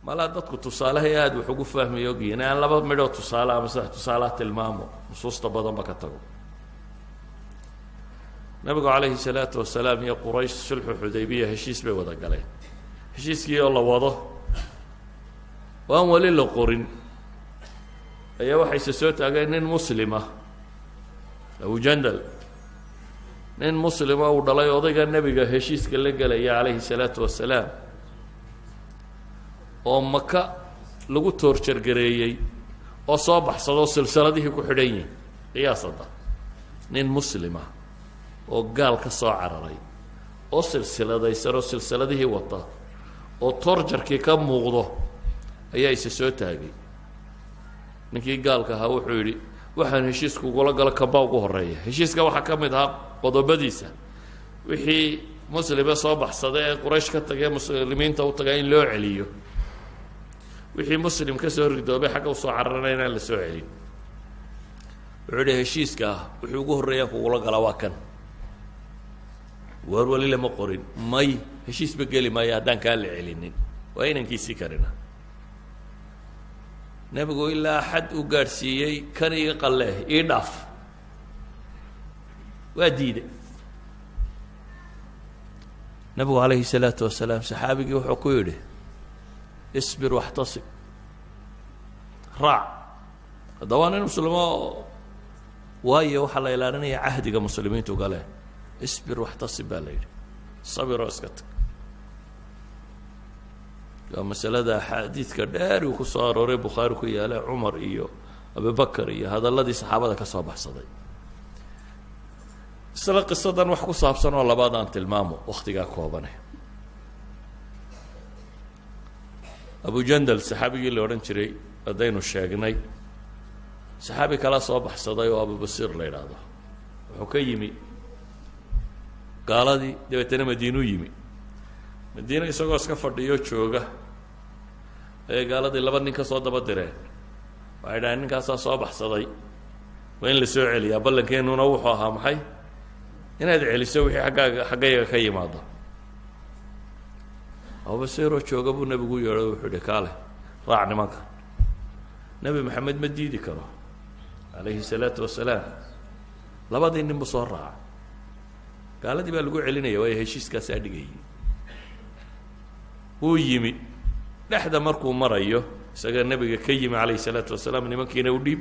malaa dadku tusaalahay aad wax ugu fahmayo ogyihiin aan laba midhoo tusaale ama saddex tusaalaha tilmaamo nusuusta badanba ka tago nabigu calayhi salaatu wasalaam iyo quraysh sulxu xudaybiya heshiis bay wada galeen heshiiskii oo la wado waan weli la qorin ayaa waxayse soo taageen nin muslima abujandal nin muslima uu dhalay odayga nebiga heshiiska la gelaya calayhi salaatu wasalaam oo maka lagu toorjargareeyey oo soo baxsadoo silsiladihii ku xidhan yihin qiyaasada nin muslima oo gaal ka soo cararay oo silsiladaysanoo silsiladihii wata oo toorjarkii ka muuqdo ayaa isa soo taagay ninkii gaalka ahaa wuxuu yidhi waxaan heshiiska ugula galo kambaa ugu horreeya heshiiska waxaa ka mid ahaa qodobadiisa wixii muslime soo baxsada ee quraysh ka tagay muslimiinta u tagaa in loo celiyo wixii muslim ka soo ridoobay xagga usoo cararana inaan la soo celin wuxuu yidhi heshiiska ah wixii ugu horreeyaan kugula galaa waa kan waar weli lama qorin may heshiisba geli maayo haddaan kaa la celinin waa inankiisii karina nebigu ilaa xad u gaadhsiiyey kan iga qalleeh ii dhaaf waa diiday nebigu calayhi salaatu wasalaam saxaabigii wuxuu ku yidhi isbir waxtasib raac haddaba waa nin muslimo waayo waxaa la ilaalinaya cahdiga muslimiintu galeen isbir waxtasib baa la yidhi sabiroo iska tag waa masalada axaadiidka dheer uu ku soo arooray bukhaari ku yaala cumar iyo abubakar iyo hadalladii saxaabada ka soo baxsaday isla qisadan wax ku saabsan oo labaad aan tilmaamo wakhtigaa koobane abujandal saxaabigii la odhan jiray haddaynu sheegnay saxaabi kala soo baxsaday oo abubasiir la yidhaahdo wuxuu ka yimi gaaladii dabeetana madiinuu yimi madiina isagoo iska fadhiyo jooga ayay gaaladii laba nin ka soo daba direen waxay dhahaen ninkaasaa soo baxsaday waa in la soo celiyaa ballankeenuna wuxuu ahaa maxay inaad celiso wixii xaggayga ka yimaado abubasiiroo jooga buu nebigu yeedho wuxuu yihi kaale raac nimanka nebi maxamed ma diidi karo calayhi salaatu wasalaam labadii nin buu soo raaca gaaladii baa lagu celinaya waayo heshiiskaasaa dhigayay wuu yimi dhexda markuu marayo isaga nebiga ka yimi calayhi salaatu wasalaam nimankiina u dhiib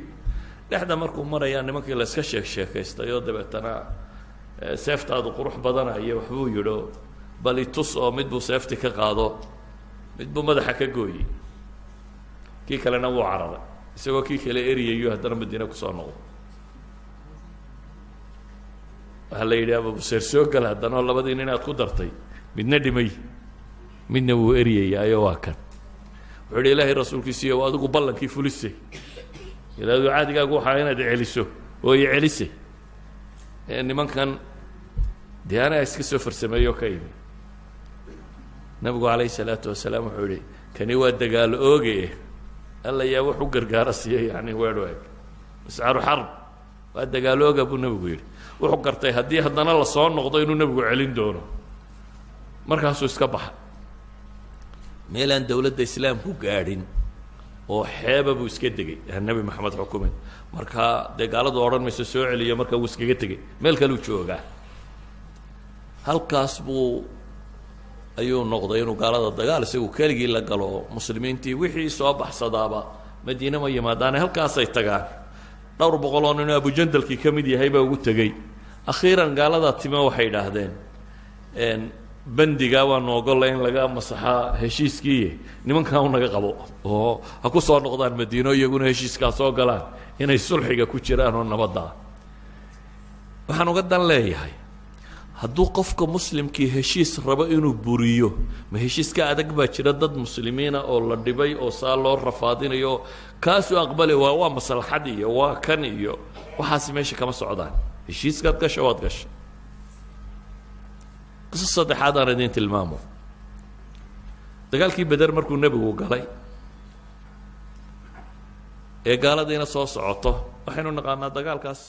dhexda markuu marayaa nimankii la iska sheekaystay oo dabeetana seeftaadu qurux badanayo waxbuu yidho bal itus oo mid buu seefti ka qaado mid buu madaxa ka gooyey kii kalena wuu cararay isagoo kii kale eriyayo haddana madiina kusoo noqdo waxaa la yidhi abubuseer soo gala haddana oo labadii nin aad ku dartay midna dhimay midna wuu eryayaayo waa kan wuxuu yidhi ilaahay rasuulkiisiiyo adigu ballankii fulisay ilaadu caadigaagu waxaa inaad celiso oo i celisay nimankan dee anaa iska soo farsameeyo ka imi nabigu calayhi salaatu wasalaam wuxuu yihi kani waa dagaal ooge alla yaa wax u gargaara siiya yani weedh eg mascaru xarb waa dagaal ooga buu nebigu yidhi wuxuu gartay haddii haddana lasoo noqdo inuu nebigu celin doono markaasuu iska baxa meelaan dowladda islaamku gaadhin oo xeeba buu iska degay nebi maxamed xukumin markaa dee gaaladu odhan mayso soo celiyo markaa wuu iskaga tegey meel kaluu joogaa halkaas buu ayuu noqday inuu gaalada dagaal isagu keligii la galo muslimiintii wixii soo baxsadaaba madiine ma yimaadaane halkaasay tagaan dhowr boqol oo ninoo abujandalkii ka mid yahay baa ugu tegey akhiiran gaaladaa time waxay idhaahdeen bandigaa waanu ogolla in laga masaxaa heshiiskii nimankan u naga qabo oo ha ku soo noqdaan madiino iyaguna heshiiskaa soo galaan inay sulxiga ku jiraan oo nabaddaa waxaan uga dan leeyahay hadduu qofka muslimkii heshiis rabo inuu buriyo ma heshiiska adag baa jira dad muslimiina oo la dhibay oo saa loo rafaadinayo kaasuu aqbali waa maslaxad iyo waa kan iyo waxaasi meesha kama socdaan heshiiskaad gasha waad gasha qiso saddexaad aan idiin tilmaamo dagaalkii beder markuu nebigu galay ee gaaladiina soo socoto waxaynu naqaanaa dagaalkaas